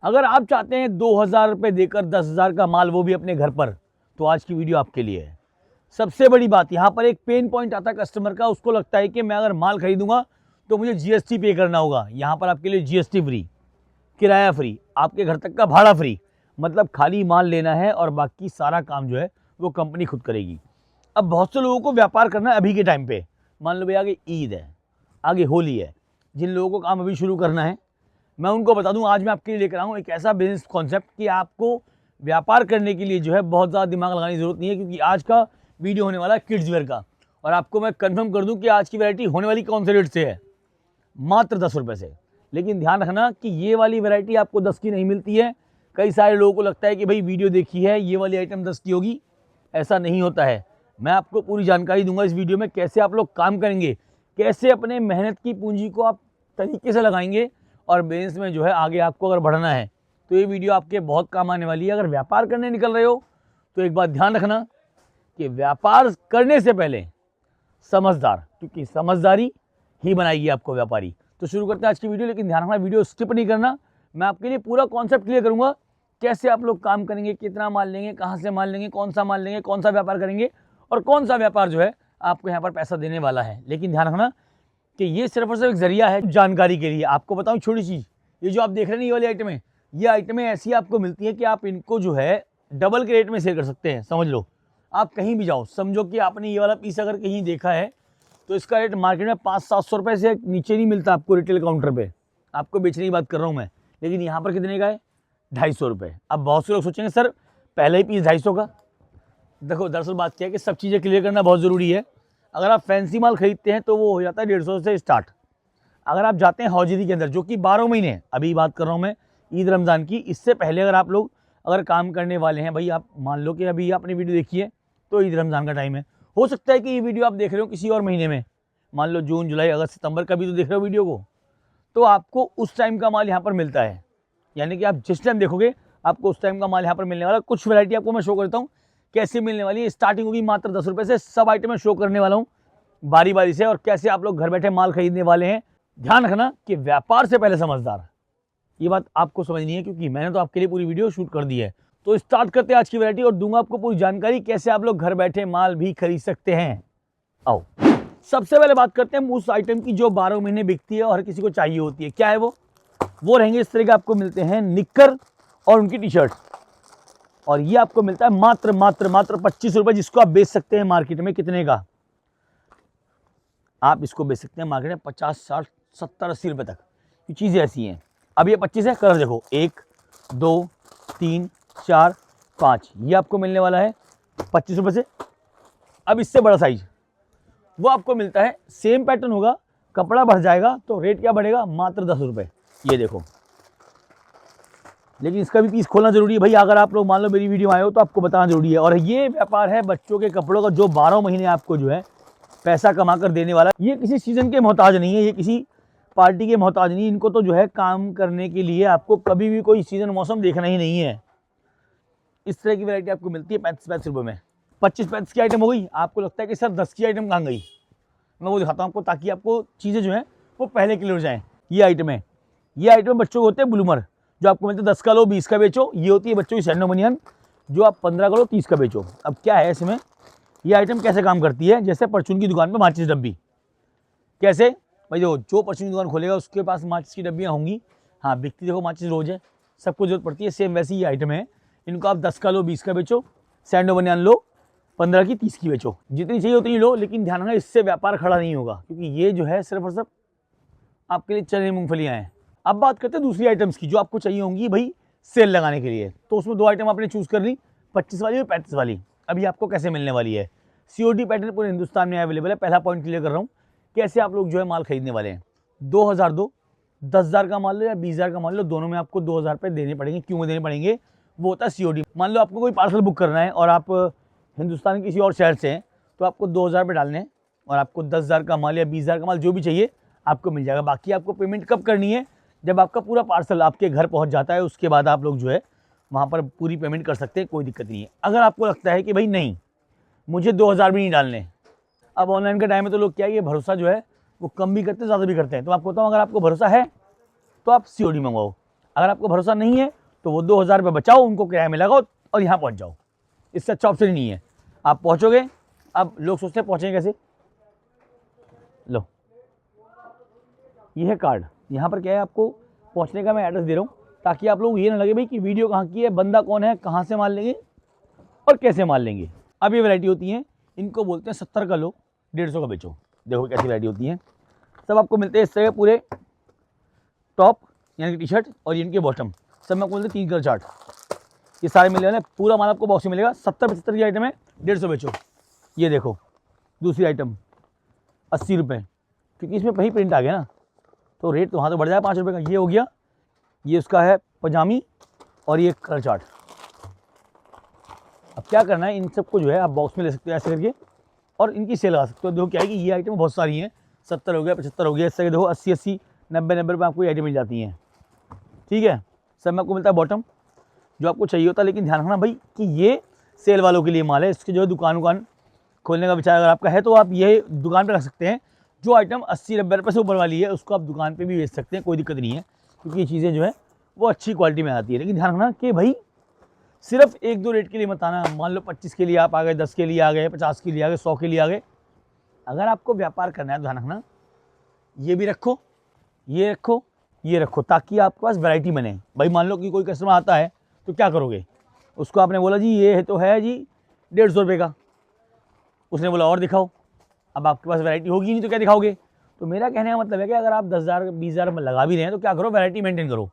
अगर आप चाहते हैं 2000 रुपये देकर 10,000 का माल, वो भी अपने घर पर, तो आज की वीडियो आपके लिए है। सबसे बड़ी बात, यहाँ पर एक पेन पॉइंट आता है कस्टमर का, उसको लगता है कि मैं अगर माल खरीदूंगा तो मुझे जीएसटी पे करना होगा। यहाँ पर आपके लिए जीएसटी फ्री, किराया फ्री, आपके घर तक का भाड़ा फ्री, मतलब खाली माल लेना है और बाकी सारा काम जो है वो कंपनी खुद करेगी। अब बहुत से लोगों को व्यापार करना है अभी के टाइम पे, मान लो भाई आगे ईद है, आगे होली है, जिन लोगों को काम अभी शुरू करना है, मैं उनको बता दूं, आज मैं आपके लिए लेकर आऊँ एक ऐसा बिजनेस कॉन्सेप्ट कि आपको व्यापार करने के लिए जो है बहुत ज़्यादा दिमाग लगाने की जरूरत नहीं है, क्योंकि आज का वीडियो होने वाला है किड्स वेयर का। और आपको मैं कंफर्म कर दूं कि आज की वैरायटी होने वाली कौन से रेट से है, मात्र 10 रुपये से। लेकिन ध्यान रखना कि ये वाली वैरायटी आपको 10 की नहीं मिलती है। कई सारे लोगों को लगता है कि भाई वीडियो देखी है, ये वाली आइटम 10 की होगी, ऐसा नहीं होता है। मैं आपको पूरी जानकारी दूंगा इस वीडियो में, कैसे आप लोग काम करेंगे, कैसे अपने मेहनत की पूंजी को आप तरीके से लगाएंगे और बिजनेस में जो है आगे आपको अगर बढ़ना है तो ये वीडियो आपके बहुत काम आने वाली है। अगर व्यापार करने निकल रहे हो तो एक बात ध्यान रखना कि व्यापार करने से पहले समझदार, क्योंकि समझदारी ही बनाएगी आपको व्यापारी। तो शुरू करते हैं आज की वीडियो, लेकिन ध्यान रखना वीडियो स्किप नहीं करना। मैं आपके लिए पूरा कॉन्सेप्ट क्लियर करूंगा, कैसे आप लोग काम करेंगे, कितना माल लेंगे, कहाँ से माल लेंगे, कौन सा माल लेंगे, कौन सा व्यापार करेंगे और कौन सा व्यापार जो है आपको यहाँ पर पैसा देने वाला है। लेकिन ध्यान रखना कि ये सिर्फ और सिर्फ एक जरिया है जानकारी के लिए। आपको बताऊँ छोटी चीज़, ये जो आप देख रहे हैं ये वाली आइटमें, ये आइटमें ऐसी आपको मिलती है कि आप इनको जो है डबल के रेट में सेल कर सकते हैं। समझ लो, आप कहीं भी जाओ, समझो कि आपने ये वाला पीस अगर कहीं देखा है तो इसका रेट मार्केट में 500-700 रुपये से नीचे नहीं मिलता आपको रिटेल काउंटर पे। आपको बेचने की बात कर रहा हूँ मैं, लेकिन यहाँ पर कितने का है, 250 रुपये। अब बहुत से लोग सोचेंगे सर पहले ही पीस 250 का। देखो दरअसल बात क्या है कि सब चीज़ें क्लियर करना बहुत ज़रूरी है। अगर आप फैंसी माल खरीदते हैं तो वो हो जाता है 150 से स्टार्ट। अगर आप जाते हैं हौजरी के अंदर, जो कि 12 महीने, अभी बात कर रहा हूँ मैं ईद रमज़ान की, इससे पहले अगर आप लोग अगर काम करने वाले हैं, भाई आप मान लो कि अभी आपने वीडियो देखी है तो ईद रमज़ान का टाइम है, हो सकता है कि ये वीडियो आप देख रहे हो किसी और महीने में, मान लो जून, जुलाई, अगस्त, सितंबर का भी तो देख रहे हो वीडियो को, तो आपको उस टाइम का माल यहाँ पर मिलता है। यानी कि आप जिस टाइम देखोगे आपको उस टाइम का माल यहाँ पर मिलने वाला। कुछ वैरायटी आपको मैं शो करता हूँ कैसे मिलने वाली है। स्टार्टिंग होगी मात्र 10 रुपये से, सब आइटम मैं शो करने वाला हूँ बारी बारी से, और कैसे आप लोग घर बैठे माल खरीदने वाले हैं। ध्यान रखना कि व्यापार से पहले समझदार, ये बात आपको समझनी है, क्योंकि मैंने तो आपके लिए पूरी वीडियो शूट कर दी है। तो स्टार्ट करते हैं आज की वैरायटी और दूंगा आपको पूरी जानकारी कैसे आप लोग घर बैठे माल भी खरीद सकते हैं। आओ सबसे पहले बात करते हैं उस आइटम की जो 12 महीने बिकती है और हर किसी को चाहिए होती है। क्या है वो रहेंगे इस तरह के, आपको मिलते हैं निक्कर और उनकी टी शर्ट, और ये आपको मिलता है मात्र 25 रुपए, जिसको आप बेच सकते हैं मार्केट में कितने का, आप इसको बेच सकते हैं मार्केट में 50, 60, 70, 80 रुपए तक। ये चीज़ें ऐसी हैं। अब ये 25 है, कलर देखो 1, 2, 3, 4, 5, ये आपको मिलने वाला है 25 रुपए से। अब इससे बड़ा साइज वो आपको मिलता है, सेम पैटर्न होगा, कपड़ा बढ़ जाएगा तो रेट क्या बढ़ेगा, मात्र 10 रुपये। ये देखो, लेकिन इसका भी पीस खोलना जरूरी है भाई। अगर आप लोग मान लो मेरी वीडियो आए हो तो आपको बताना जरूरी है। और ये व्यापार है बच्चों के कपड़ों का, जो 12 महीने आपको जो है पैसा कमा कर देने वाला। ये किसी सीजन के मोहताज नहीं है, ये किसी पार्टी के मोहताज नहीं। इनको तो जो है काम करने के लिए आपको कभी भी कोई सीजन मौसम देखना ही नहीं है। इस तरह की वैरायटी आपको मिलती है 35 रुपये में। 25 की आइटम हो गई। आपको लगता है कि सर 10 की आइटम कहाँ गई, मैं वो दिखाता हूँ आपको, ताकि आपको चीज़ें जो हैं वो पहले क्लियर हो जाएँ। ये आइटम है, ये आइटम बच्चों को होते हैं ब्लूमर, जो आपको मिलते हैं 10 का लो 20 का बेचो। ये होती है बच्चों की सैंडो बनियान, जो आप 15 का लो 30 का बेचो। अब क्या है इसमें, ये आइटम कैसे काम करती है, जैसे परचून की दुकान पे माचिस डब्बी। कैसे भाई, जो परचून की दुकान खोलेगा उसके पास माचिस की डब्बियाँ होंगी। हाँ बिकती देखो माचिस रोज है, सबको जरूरत पड़ती है, सेम वैसी ये आइटम है। इनको आप 10 का लो 20 का बेचो, सैंडो बनियान लो 15 की 30 की बेचो, जितनी चाहिए उतनी लो। लेकिन ध्यान रखना इससे व्यापार खड़ा नहीं होगा, क्योंकि ये जो है सिर्फ और सिर्फ आपके लिए चने मूंगफलियाँ हैं। अब बात करते हैं दूसरी आइटम्स की, जो आपको चाहिए होंगी भाई सेल लगाने के लिए। तो उसमें 2 आइटम आपने चूज़ कर ली, 25 वाली और 35 वाली। अभी आपको कैसे मिलने वाली है, COD पैटर्न पूरे हिंदुस्तान में अवेलेबल है। पहला पॉइंट क्लियर कर रहा हूँ, कैसे आप लोग जो है माल खरीदने वाले हैं। 2000 दो, 10,000 का माल लो या 20,000 का माल लो, दोनों में आपको 2,000 रुपये देने पड़ेंगे। क्यों देने पड़ेंगे, वो होता है COD। मान लो आपको कोई पार्सल बुक करना है और आप हिंदुस्तान के किसी और शहर से हैं, तो आपको 2,000 रुपये डालने हैं और आपको 10,000 का माल या 20,000 का माल जो भी चाहिए आपको मिल जाएगा। बाकी आपको पेमेंट कब करनी है, जब आपका पूरा पार्सल आपके घर पहुंच जाता है, उसके बाद आप लोग जो है वहाँ पर पूरी पेमेंट कर सकते हैं, कोई दिक्कत नहीं है। अगर आपको लगता है कि भाई नहीं मुझे 2,000 भी नहीं डालने, अब ऑनलाइन का टाइम है तो लोग क्या है, ये भरोसा जो है वो कम भी करते हैं ज़्यादा भी करते हैं। तो आपको बताऊँ, अगर आपको भरोसा है तो आप COD मंगवाओ। अगर आपको भरोसा नहीं है तो वो 2000 रुपये बचाओ, उनको किराए में लगाओ और यहाँ पहुँच जाओ। इससे अच्छा ऑप्शन ही नहीं है। आप पहुँचोगे, अब लोग सोचते हैं पहुँचेंगे कैसे। लो, ये है कार्ड। यहाँ पर क्या है, आपको पहुँचने का मैं एड्रेस दे रहा हूँ ताकि आप लोग ये ना लगे भाई कि वीडियो कहाँ की है, बंदा कौन है, कहाँ से माल लेंगे और कैसे माल लेंगे। अब ये वैरायटी होती है, इनको बोलते हैं 70 का लो 150 का बेचो। देखो कैसी वैरायटी होती है। सब आपको मिलते हैं इस तरह पूरे टॉप यानी कि टी शर्ट और इनके बॉटम सब में आपको मिलते हैं 3 कलर चार्ट। ये सारे मिले हैं, पूरा माल आपको बॉक्स में मिलेगा। 70-75 की आइटम है, 150 बेचो। ये देखो दूसरी आइटम 80 रुपये, क्योंकि इसमें वही प्रिंट आ गया ना, तो रेट तो वहाँ तो बढ़ जाए 5 रुपये का। ये हो गया, ये उसका है पजामी और ये कलर चार्ट। अब क्या करना है, इन सबको जो है आप बॉक्स में ले सकते हो ऐसे करके और इनकी सेल लगा सकते हो। देखो क्या है कि ये आइटम बहुत सारी हैं, 70 हो गया, 75 हो गया, इससे देखो 80-80 90-90 रुपये आपको ये आइटम मिल जाती हैं। ठीक है, सब में आपको मिलता है बॉटम जो आपको चाहिए होता है। लेकिन ध्यान रखना भाई कि ये सेल वालों के लिए माल है। इसके जो है दुकान खोलने का विचार अगर आपका है तो आप ये दुकान पर रख सकते हैं। जो आइटम 80-90 रुपये से ऊपर वाली है उसको आप दुकान पे भी बेच सकते हैं, कोई दिक्कत नहीं है, क्योंकि ये चीज़ें जो है वो अच्छी क्वालिटी में आती है। लेकिन ध्यान रखना कि भाई सिर्फ 1-2 रेट के लिए मत आना। मान लो 25 के लिए आप आ गए, 10 के लिए आ गए, 50 के लिए आ गए, 100 के लिए आ गए। अगर आपको व्यापार करना है तो ध्यान रखना ये भी रखो, ये रखो, ये रखो, ताकि आपके पास वैरायटी बने। भाई मान लो कि कोई कस्टमर आता है तो क्या करोगे, उसको आपने बोला जी ये है तो है जी 150 रुपये का, उसने बोला और दिखाओ। अब आपके पास वैरायटी होगी नहीं तो क्या दिखाओगे। तो मेरा कहने का मतलब है कि अगर आप 10,000 20,000 में लगा भी रहे हैं तो क्या करो, वैरायटी मेंटेन करो।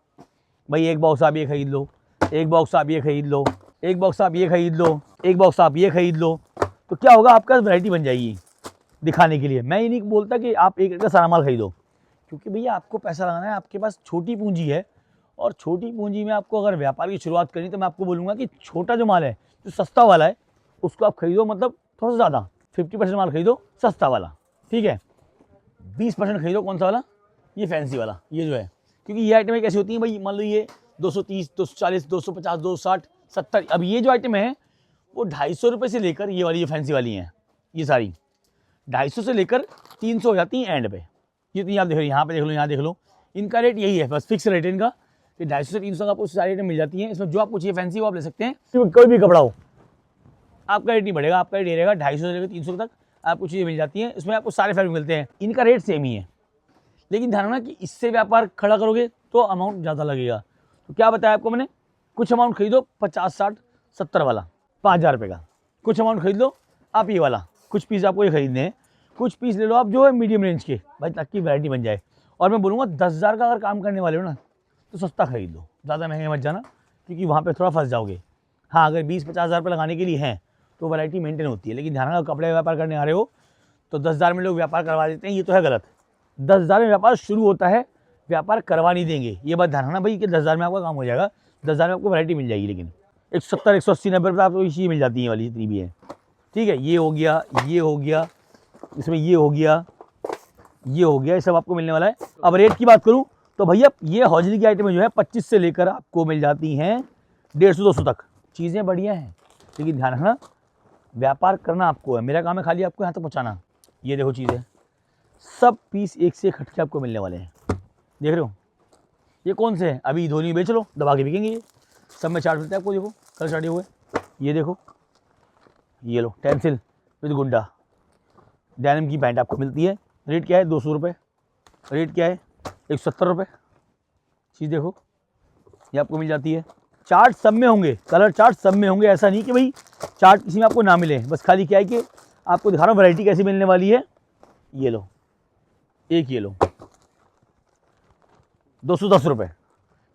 भाई एक बॉक्स आप ये खरीद लो, एक बॉक्स आप ये खरीद लो, एक बॉक्स आप ये खरीद लो, एक बॉक्स आप ये खरीद लो, तो क्या होगा, आपके पास वैरायटी बन जाएगी दिखाने के लिए। मैं ये नहीं बोलता कि आप एक का सारा माल खरीदो, क्योंकि भैया आपको पैसा लगाना है, आपके पास छोटी पूंजी है और छोटी पूंजी में आपको अगर व्यापार की शुरुआत करनी तो मैं आपको बोलूँगा कि छोटा जो माल है, जो सस्ता वाला है, उसको आप खरीदो। मतलब थोड़ा सा ज़्यादा 50% माल खरीदो सस्ता वाला, ठीक है। 20% खरीदो कौन सा वाला, ये फैंसी वाला, ये जो है, क्योंकि ये आइटमें कैसी होती हैं भाई, मान लो ये 230, 240, 250, 260, 70। अब ये जो आइटम है वो 250 रुपये से लेकर ये वाली जो फैंसी वाली हैं, ये सारी 250 से लेकर 300 हो जाती हैं एंड पे। जितनी आप देख लो, यहाँ पे देख लो, यहाँ देख लो, इनका रेट यही है, बस फिक्स रेट है इनका कि 250 से 300 का आपको सारी आइटम मिल जाती हैं। इसमें जो आपको चाहिए फैंसी वो आप ले सकते हैं, कोई भी कपड़ा हो, आपका रेट नहीं बढ़ेगा, आपका रेट ये रहेगा 250 से लेकर 300 तक आपको चीज़ें मिल जाती हैं। इसमें आपको सारे फैब्रिक मिलते हैं, इनका रेट सेम ही है। लेकिन ध्यान रखना कि इससे व्यापार खड़ा करोगे तो अमाउंट ज़्यादा लगेगा। तो क्या बताया आपको मैंने, कुछ अमाउंट खरीदो 50, 60, 70 वाला 5,000 रुपये का, कुछ अमाउंट खरीद लो आप ये वाला, कुछ पीस आपको ये खरीदने हैं, कुछ पीस ले लो आप जो है मीडियम रेंज के, भाई ताकि वैरायटी बन जाए। और मैं बोलूँगा 10,000 का अगर काम करने वाले हो ना तो सस्ता खरीद लो, ज़्यादा महंगे मत जाना, क्योंकि वहाँ पर थोड़ा फंस जाओगे। हाँ, अगर 20-50 हज़ार रुपये लगाने के लिए हैं तो वैरायटी मेंटेन होती है। लेकिन ध्यान रखना, कपड़े व्यापार करने आ रहे हो तो 10,000 में लोग व्यापार करवा देते हैं, ये तो है गलत। 10,000 में व्यापार शुरू होता है, व्यापार करवा नहीं देंगे, ये बात ध्यान रखना भाई कि 10,000 में आपका काम हो जाएगा, 10,000 में आपको वैरायटी मिल जाएगी। लेकिन 170, 180, 90 रुपये आपको चीज़ मिल जाती है वाली जितनी भी है, ठीक है। ये हो गया, ये हो गया, इसमें ये हो गया, ये हो गया, ये सब आपको मिलने वाला है। अब रेट की बात करूँ तो भैया ये हौजरी की आइटमें जो है 25 से लेकर आपको मिल जाती हैं 150-200 तक। चीज़ें बढ़िया हैं, लेकिन ध्यान रखना व्यापार करना आपको है, मेरा काम है खाली आपको यहाँ तक पहुँचाना। ये देखो चीज़ें, सब पीस एक से एक हटके आपको मिलने वाले हैं, देख रहे हो। ये कौन से हैं, अभी धोनी बेच लो, दबा के बिकेंगे। ये सब में चार्ट मिलता है आपको, देखो कल चार्टे हुए, ये देखो, ये लो टेंसिल विद गुड्डा डेनिम की पैंट आपको मिलती है। रेट क्या है, 200 रुपये। रेट क्या है, 170 रुपये। चीज़ देखो ये आपको मिल जाती है। चार्ट सब में होंगे, कलर चार्ट सब में होंगे, ऐसा नहीं कि भाई चार्ट किसी में आपको ना मिले। बस खाली क्या है कि आपको दिखा रहा हूँ वैरायटी कैसी मिलने वाली है। ये लो, एक ये लो 210 रुपये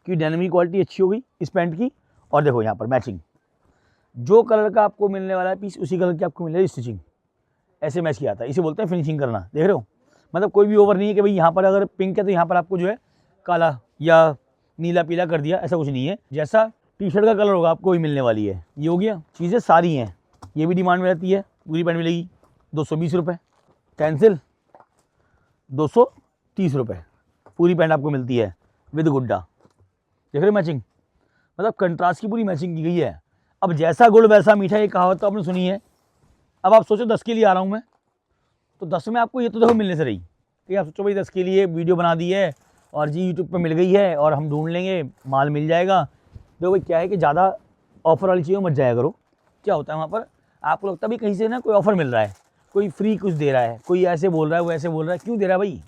की डेनिम की क्वालिटी अच्छी हो गई इस पैंट की। और देखो यहाँ पर मैचिंग, जो कलर का आपको मिलने वाला है पीस उसी कलर की आपको मिल रही है स्टिचिंग, ऐसे मैच किया आता है, इसे बोलते हैं फिनिशिंग करना। देख रहे हो, मतलब कोई भी ओवर नहीं है कि भाई यहाँ पर अगर पिंक है तो यहाँ पर आपको जो है काला या नीला पीला कर दिया, ऐसा कुछ नहीं है। जैसा टी शर्ट का कलर होगा आपको वही मिलने वाली है। ये हो गया, चीज़ें सारी हैं, ये भी डिमांड में रहती है। पूरी पैंट मिलेगी 220 रुपये, कैंसिल 230 रुपये, पूरी पैंट आपको मिलती है विद गुड्डा। देख रहे हो मैचिंग, मतलब कंट्रास्ट की पूरी मैचिंग की गई है। अब जैसा गुड़ वैसा मीठा, ये कहावत तो आपने सुनी है। अब आप सोचो 10 के लिए आ रहा हूँ मैं, तो 10 में आपको ये तो देखो मिलने से रही कि आप सोचो भाई 10 के लिए वीडियो बना दी है और जी यूट्यूब पे मिल गई है और हम ढूंढ लेंगे, माल मिल जाएगा। देखो भाई क्या है कि ज़्यादा ऑफ़र वाली चीज़ों मत जाया करो। क्या होता है वहाँ पर, आपको लगता है भाई कहीं से ना कोई ऑफ़र मिल रहा है, कोई फ्री कुछ दे रहा है, कोई ऐसे बोल रहा है, वो ऐसे बोल रहा है। क्यों दे रहा है भाई?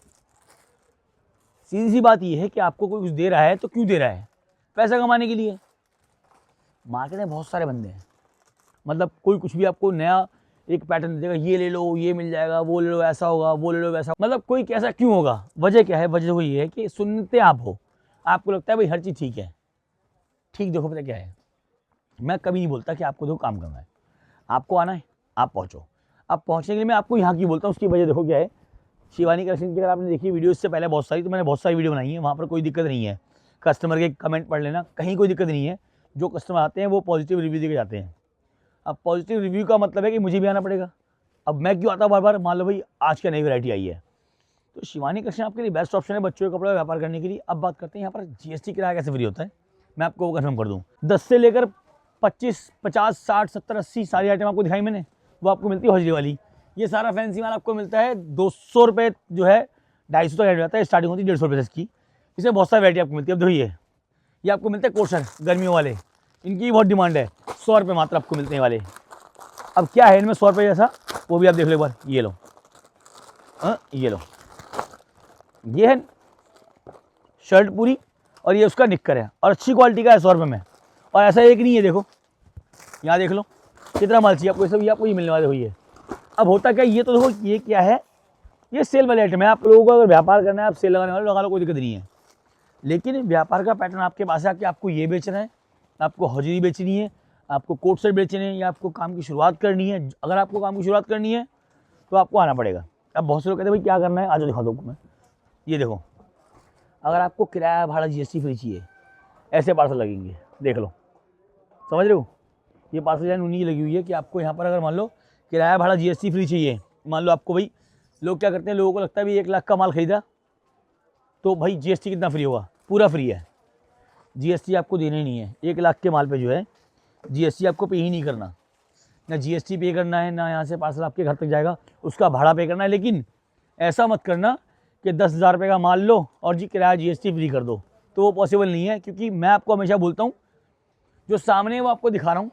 सीधी सी बात ये है कि आपको कोई कुछ दे रहा है तो क्यों दे रहा है? पैसा कमाने के लिए। मार्केट में बहुत सारे बंदे हैं, मतलब कोई कुछ भी आपको नया एक पैटर्न देगा, ये ले लो, ये मिल जाएगा, वो ले लो, ऐसा होगा, वो ले लो, वैसा। मतलब कोई कैसा क्यों होगा? वजह क्या है? वजह वही है कि सुनते आप हो, आपको लगता है भाई हर चीज़ ठीक है। ठीक देखो पता क्या है, मैं कभी नहीं बोलता कि आपको देखो काम करना है, आपको आना है, आप पहुँचो। अब पहुँचने के लिए मैं आपको यहाँ की बोलता हूँ, उसकी वजह देखो क्या है। शिवानी कलेक्शन की अगर आपने देखी वीडियो इससे पहले बहुत सारी, तो मैंने बहुत सारी वीडियो बनाई है, वहाँ पर कोई दिक्कत नहीं है। कस्टमर के कमेंट पढ़ लेना, कहीं कोई दिक्कत नहीं है। जो कस्टमर आते हैं वो पॉजिटिव रिव्यू देके जाते हैं। अब पॉजिटिव रिव्यू का मतलब है कि मुझे भी आना पड़ेगा। अब मैं क्यों आता हूँ बार बार? मान लो भाई आज क्या नई वैरायटी आई है, तो शिवानी कलेक्शन आपके लिए बेस्ट ऑप्शन है बच्चों के कपड़े का व्यापार करने के लिए। अब बात करते हैं यहाँ पर जीएसटी किराया कैसे फ्री होता है, मैं आपको वो कन्फर्म कर दूँ। 10 से लेकर 25, 50, 60, 70, 80 सारी आइटम आपको दिखाई मैंने, वो आपको मिलती है हौजरी वाली। ये सारा फैंसी माल आपको मिलता है 200 रुपये, जो है 250 तक रेट जाता है, स्टार्टिंग होती है 150 रुपये से इसकी। इसमें बहुत सारी वैरायटी आपको मिलती है। अब देखिए ये आपको मिलते हैं कोर्सर गर्मियों वाले, इनकी बहुत डिमांड है। 100 रुपये मात्र आपको मिलते हैं वाले। अब क्या है इनमें 100 रुपये जैसा, वो भी आप देख लो एक बार। ये लो, ये लो, ये है शर्ट पूरी और ये उसका निक्कर है और अच्छी क्वालिटी का है 100 रुपये में। और ऐसा एक नहीं है, देखो यहाँ देख लो कितना माल चाहिए आपको, ये सब ये आपको ये मिलने वाले हुई है। अब होता क्या, ये तो देखो ये क्या है, ये सेल वाले आइटम है। आप लोगों को अगर व्यापार करना है, आप सेल लगाने वाले लगा लो, कोई दिक्कत नहीं है। लेकिन व्यापार का पैटर्न आपके पास है कि आपको ये बेचना है, आपको हौजरी बेचनी है, आपको कोट सेट बेचने हैं, या आपको काम की शुरुआत करनी है। अगर आपको काम की शुरुआत करनी है तो आपको आना पड़ेगा। अब बहुत से लोग कहते हैं भाई क्या करना है, आज दिखा दो मैं। ये देखो, अगर आपको किराया भाड़ा जीएसटी फ्री चाहिए, ऐसे पार्सल लगेंगे, देख लो, समझ रहे हो। ये पार्सल लाइन उन्हीं की लगी हुई है कि आपको यहाँ पर अगर मान लो किराया भाड़ा जीएसटी फ्री चाहिए, मान लो आपको भाई, लोग क्या करते हैं, लोगों को लगता है भाई 1 लाख का माल खरीदा तो भाई जीएसटी कितना फ्री होगा, पूरा फ्री है। जीएसटी आपको देना ही नहीं है। 1 लाख के माल पे जो है जीएसटी आपको पे ही नहीं करना, ना जीएसटी पे करना है, ना यहाँ से पार्सल आपके घर तक जाएगा उसका भाड़ा पे करना है। लेकिन ऐसा मत करना कि 10,000 रुपये का माल लो और जी किराया जीएसटी फ्री कर दो, तो वो पॉसिबल नहीं है। क्योंकि मैं आपको हमेशा बोलता हूँ, जो सामने है वो आपको दिखा रहा हूँ,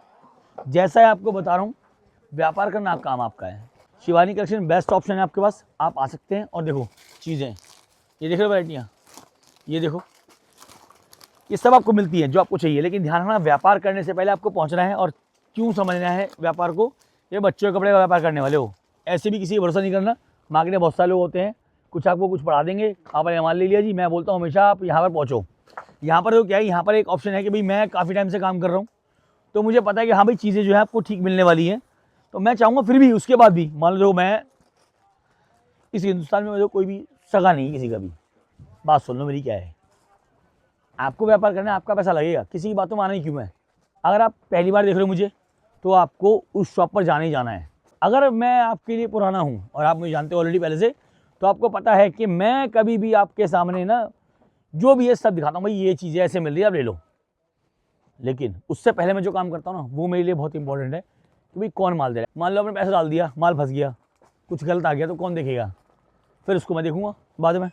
जैसा है आपको बता रहा हूँ। व्यापार करना काम आपका है। शिवानी कलेक्शन बेस्ट ऑप्शन है आपके पास, आप आ सकते हैं। और देखो चीज़ें, ये देख लो वैराइटियाँ, ये देखो, ये सब आपको मिलती है जो आपको चाहिए। लेकिन ध्यान रखना, व्यापार करने से पहले आपको पहुंचना है। और क्यों समझना है व्यापार को, ये बच्चों के कपड़े का व्यापार करने वाले हो, ऐसे भी किसी का भरोसा नहीं करना। मार्केट में बहुत सारे लोग होते हैं, कुछ आपको कुछ पढ़ा देंगे, आपने मान ले लिया जी। मैं बोलता हूँ हमेशा आप यहाँ पर पहुँचो। यहाँ पर तो क्या है, यहाँ पर एक ऑप्शन है कि भाई मैं काफ़ी टाइम से काम कर रहा हूँ, तो मुझे पता है कि हाँ भाई चीज़ें जो है आपको ठीक मिलने वाली हैं। तो मैं चाहूँगा फिर भी उसके बाद भी, मान लो मैं इस हिंदुस्तान में मुझे कोई भी सगा नहीं किसी का भी, बात सुन लो मेरी क्या है, आपको व्यापार करना है, आपका पैसा लगेगा, किसी की बातों में आना ही क्यों है। अगर आप पहली बार देख रहे हो मुझे, तो आपको उस शॉप पर जाना ही जाना है। अगर मैं आपके लिए पुराना हूँ और आप मुझे जानते हो ऑलरेडी पहले से, तो आपको पता है कि मैं कभी भी आपके सामने ना जो भी है सब दिखाता हूँ, भाई ये चीज़ें ऐसे मिल रही है आप ले लो। लेकिन उससे पहले मैं जो काम करता हूँ ना, वो मेरे लिए बहुत इंपॉर्टेंट है कि भाई कौन माल दे रहा है। मान लो आपने पैसा डाल दिया, माल फंस गया, कुछ गलत आ गया, तो कौन देखेगा? फिर उसको मैं देखूँगा बाद में,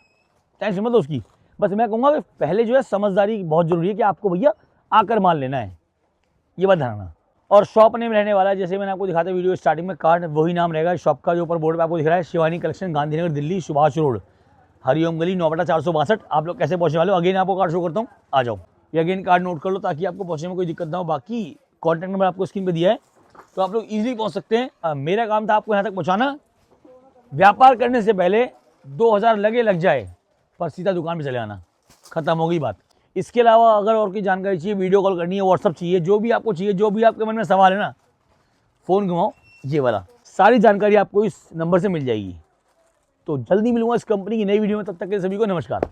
टेंशन मत लो उसकी। बस मैं कहूँगा कि पहले जो है समझदारी बहुत ज़रूरी है कि आपको भैया आकर माल लेना है, ये बात ध्यान रखना। और शॉप नेम रहने वाला है, जैसे मैंने आपको दिखाता वीडियो स्टार्टिंग में, कार्ड वही नाम रहेगा शॉप का, जो ऊपर बोर्ड पे आपको दिख रहा है, शिवानी कलेक्शन, गांधीनगर दिल्ली, सुभाष रोड, हरिओम गली, 9/462। आप लोग कैसे पहुँचने वाले हो, अगेन आपको कार्ड शो करता हूँ, आ जाओ। ये अगेन कार्ड नोट कर लो ताकि आपको पहुँचने में कोई दिक्कत ना हो। बाकी कॉन्टैक्ट नंबर आपको स्क्रीन पर दिया है, तो आप लोग ईजिली पहुँच सकते हैं। मेरा काम था आपको यहाँ तक पहुँचाना। व्यापार करने से पहले 2000 लग जाए, पर सीधा दुकान पर चले आना, खत्म हो गई बात। इसके अलावा अगर और कोई जानकारी चाहिए, वीडियो कॉल करनी है, व्हाट्सअप चाहिए, जो भी आपको चाहिए, जो भी आपके मन में सवाल है ना, फ़ोन घुमाओ ये वाला, सारी जानकारी आपको इस नंबर से मिल जाएगी। तो जल्दी मिलूंगा इस कंपनी की नई वीडियो में, तब तक के सभी को नमस्कार।